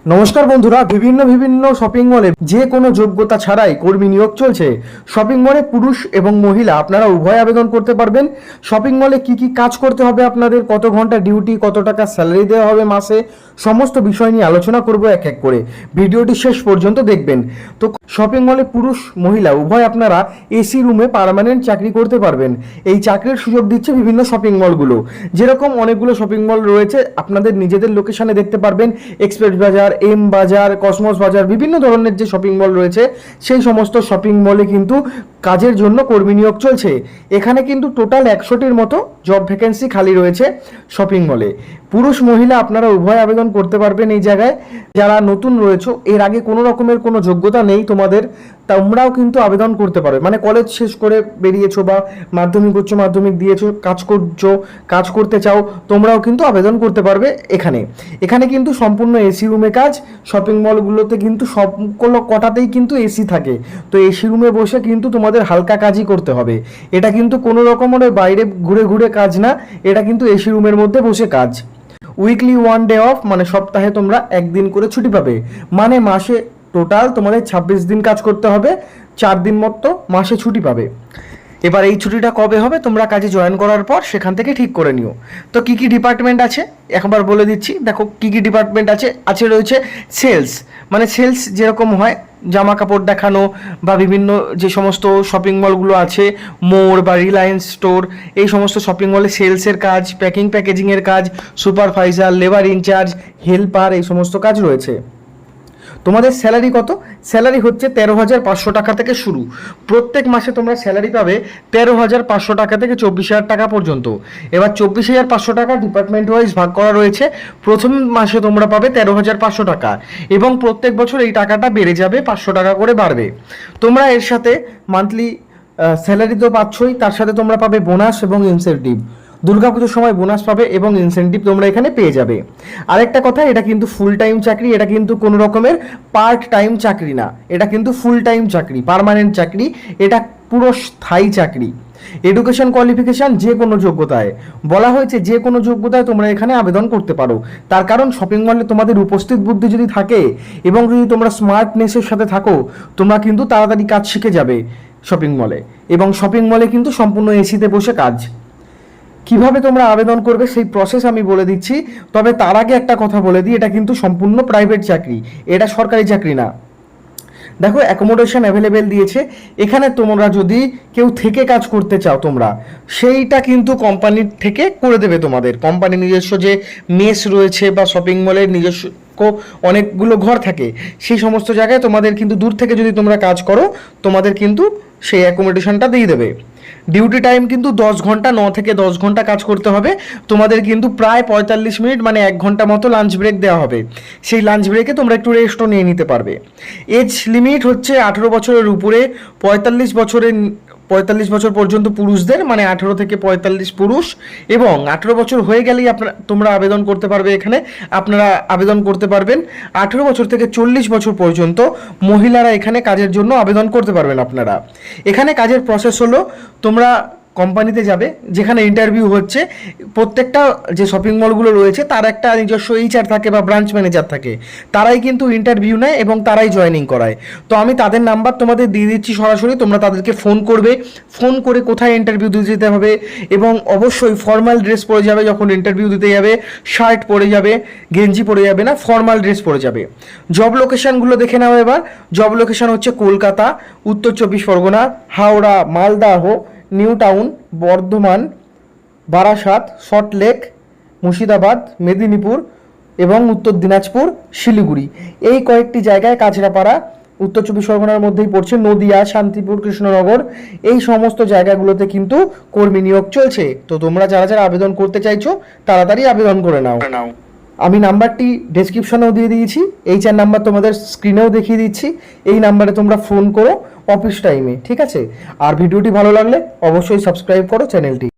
নমস্কার বন্ধুরা, বিভিন্ন শপিং মলে যে কোনো যোগ্যতা ছাড়াই কর্মী নিয়োগ চলছে। শপিং মলে পুরুষ এবং মহিলা আপনারা উভয় আবেদন করতে পারবেন। শপিং মলে কি কি কাজ করতে হবে, আপনাদের কত ঘন্টা ডিউটি, কত টাকা স্যালারি দেওয়া হবে মাসে, সমস্ত বিষয় নিয়ে আলোচনা করব এক এক করে। ভিডিওটি শেষ পর্যন্ত দেখবেন। তো শপিং মলে পুরুষ মহিলা উভয় আপনারা এসি রুমে পার্মানেন্ট চাকরি করতে পারবেন। এই চাকরির সুযোগ দিচ্ছে বিভিন্ন শপিং মলগুলো। যেরকম অনেকগুলো শপিং মল রয়েছে, আপনাদের নিজেদের লোকেশনে দেখতে পারবেন এক্সপ্রেস বাজার, এম বাজার, কসমস বাজার, বিভিন্ন ধরনের যে শপিং মল রয়েছে সেই সমস্ত শপিং মলে কিন্তু কাজের জন্য কর্মী নিয়োগ চলছে। এখানে কিন্তু টোটাল 100টির মতো জব ভ্যাকেন্সি খালি রয়েছে শপিং মলে। পুরুষ মহিলা আপনারা উভয় আবেদন করতে পারবেন এই জায়গায়। যারা নতুন রয়েছে, এর আগে কোনো রকমের কোনো যোগ্যতা নেই তোমাদের, তোমরাও কিন্তু আবেদন করতে পারো। মানে কলেজ শেষ করে বেরিয়েছো বা মাধ্যমিক উচ্চ মাধ্যমিক দিয়েছো, কাজ করছো, কাজ করতে চাও, তোমরাও কিন্তু আবেদন করতে পারবে এখানে কিন্তু সম্পূর্ণ এসি রুমে কাজ। শপিং মলগুলোতে কিন্তু সবগুলো কটাতেই কিন্তু এসি থাকে, তো এসি রুমে বসে কিন্তু তোমাদের হালকা কাজই করতে হবে। এটা কিন্তু কোনো রকমের বাইরে ঘুরে ঘুরে কাজ না, এটা কিন্তু এসি রুমের মধ্যে বসে কাজ। উইকলি 1 ডে অফ, মানে সপ্তাহে তোমরা একদিন করে ছুটি পাবে। মানে মাসে টোটাল তোমাদের 26 দিন কাজ করতে হবে, 4 দিন মতো মাসে ছুটি পাবে। এবার এই ছুটিটা কবে হবে তোমরা কাজে জয়েন করার পর সেখান থেকে ঠিক করে নিও। তো কি কি ডিপার্টমেন্ট আছে একবার বলে দিচ্ছি। দেখো কি কি ডিপার্টমেন্ট আছে রয়েছে সেলস, মানে সেলস যেরকম হয় জামা কাপড় দেখানো বা বিভিন্ন যে সমস্ত শপিং মলগুলো আছে, মোর বা রিলায়েন্স স্টোর, এই সমস্ত শপিং মলে সেলসের কাজ, প্যাকেজিংয়ের কাজ, সুপারভাইজার, লেবার ইনচার্জ, হেল্পার, এই সমস্ত কাজ রয়েছে। তোমাদের স্যালারি কত? স্যালারি হচ্ছে 13,500 টাকা থেকে শুরু। প্রত্যেক মাসে তোমরা স্যালারি পাবে 13,500 টাকা থেকে 24,000 টাকা পর্যন্ত। এবার 24,500 টাকা ডিপার্টমেন্ট ওয়াইজ ভাগ করা রয়েছে। প্রথম মাসে তোমরা পাবে 13,500 টাকা এবং প্রত্যেক বছর এই টাকাটা বেড়ে যাবে, 500 টাকা করে বাড়বে। তোমরা এর সাথে মান্থলি স্যালারি তো পাচ্ছই, তার সাথে তোমরা পাবে বোনাস এবং ইনসেন্টিভ। দুর্গাপুজোর সময় বোনাস পাবে এবং ইনসেন্টিভ তোমরা এখানে পেয়ে যাবে। আরেকটা কথা, এটা কিন্তু ফুল টাইম চাকরি, এটা কিন্তু কোনো রকমের পার্ট টাইম চাকরি না, এটা কিন্তু ফুল টাইম চাকরি, পার্মানেন্ট চাকরি, এটা পুরো স্থায়ী চাকরি। এডুকেশন কোয়ালিফিকেশান যে কোনো যোগ্যতায়, বলা হয়েছে যে কোনো যোগ্যতায় তোমরা এখানে আবেদন করতে পারো। তার কারণ শপিং মলে তোমাদের উপস্থিত বুদ্ধি যদি থাকে এবং যদি তোমরা স্মার্টনেসের সাথে থাকো, তোমরা কিন্তু তাড়াতাড়ি কাজ শিখে যাবে শপিং মলে। এবং শপিং মলে কিন্তু সম্পূর্ণ এসিতে বসে কাজ। কিভাবে তোমরা আবেদন করবে সেই প্রসেস আমি বলে দিচ্ছি, তবে তার আগে একটা কথা বলে দিই, এটা কিন্তু সম্পূর্ণ প্রাইভেট চাকরি, এটা সরকারি চাকরি না। দেখো অ্যাকোমোডেশন অ্যাভেলেবেল দিয়েছে এখানে। তোমরা যদি কেউ থেকে কাজ করতে চাও তোমরা সেইটা কিন্তু কোম্পানির থেকে করে দেবে। তোমাদের কোম্পানির নিজস্ব যে মেস রয়েছে বা শপিং মলের নিজস্ব অনেকগুলো ঘর থাকে, সেই সমস্ত জায়গায় তোমাদের কিন্তু দূর থেকে যদি তোমরা কাজ করো তোমাদের কিন্তু সেই অ্যাকোমোডেশনটা দিয়ে দেবে। ডিউটি টাইম কিন্তু 10 ঘন্টা, 9 থেকে 10 ঘন্টা কাজ করতে হবে। তোমাদের কিন্তু প্রায় 45 মিনিট মানে 1 ঘন্টা মতো লাঞ্চ ব্রেক দেওয়া হবে। সেই লাঞ্চ ব্রেকে তোমরা একটু রেস্টও নিয়ে নিতে পারবে। এজ লিমিট হচ্ছে 18 বছরের উপরে, 45 বছর পর্যন্ত পুরুষদের, মানে 18 থেকে 45 পুরুষ, এবং 18 বছর হয়ে গেলেই তোমরা আবেদন করতে পারবে। এখানে আপনারা আবেদন করতে পারবেন 18 বছর থেকে 40 বছর পর্যন্ত মহিলারা এখানে কাজের জন্য আবেদন করতে পারবেন আপনারা। এখানে কাজের প্রসেস হলো, তোমরা কোম্পানিতে যাবে যেখানে ইন্টারভিউ হচ্ছে। প্রত্যেকটা যে শপিং মলগুলো রয়েছে তার একটা নিজস্ব এইচআর থাকে বা ব্রাঞ্চ ম্যানেজার থাকে, তারাই কিন্তু ইন্টারভিউ নেয় এবং তারাই জয়েনিং করায়। তো আমি তাদের নাম্বার তোমাদের দিয়ে দিচ্ছি সরাসরি, তোমরা তাদেরকে ফোন করবে। ফোন করে কোথায় ইন্টারভিউ দিতে যেতে হবে, এবং অবশ্যই ফর্মাল ড্রেস পরে যাবে যখন ইন্টারভিউ দিতে যাবে। শার্ট পরে যাবে, গেঞ্জি পরে যাবে না, ফর্মাল ড্রেস পরে যাবে। জব লোকেশানগুলো দেখে নাও এবার। জব লোকেশান হচ্ছে কলকাতা, উত্তর 24 পরগনা, হাওড়া, মালদাহ, নিউ টাউন, বর্ধমান, বারাসাত, সল্টলেক, মুর্শিদাবাদ, মেদিনীপুর এবং উত্তর দিনাজপুর, শিলিগুড়ি, এই কয়েকটি জায়গায়, কাছড়াপাড়া উত্তর 24 পরগনার মধ্যেই পড়ছে, নদিয়া, শান্তিপুর, কৃষ্ণনগর, এই সমস্ত জায়গাগুলোতে কিন্তু কর্মী নিয়োগ চলছে। তো তোমরা যারা যারা আবেদন করতে চাইছো তাড়াতাড়ি আবেদন করে নাও। আমি নাম্বারটি ডেসক্রিপশনেও দিয়ে দিয়েছি, এইচআর নাম্বার তোমাদের স্ক্রিনেও দেখিয়ে দিচ্ছি। এই নাম্বারে তোমরা ফোন করো অফিস টাইমে, ঠিক আছে? আর ভিডিওটি ভালো লাগলে অবশ্যই সাবস্ক্রাইব করো চ্যানেলটি।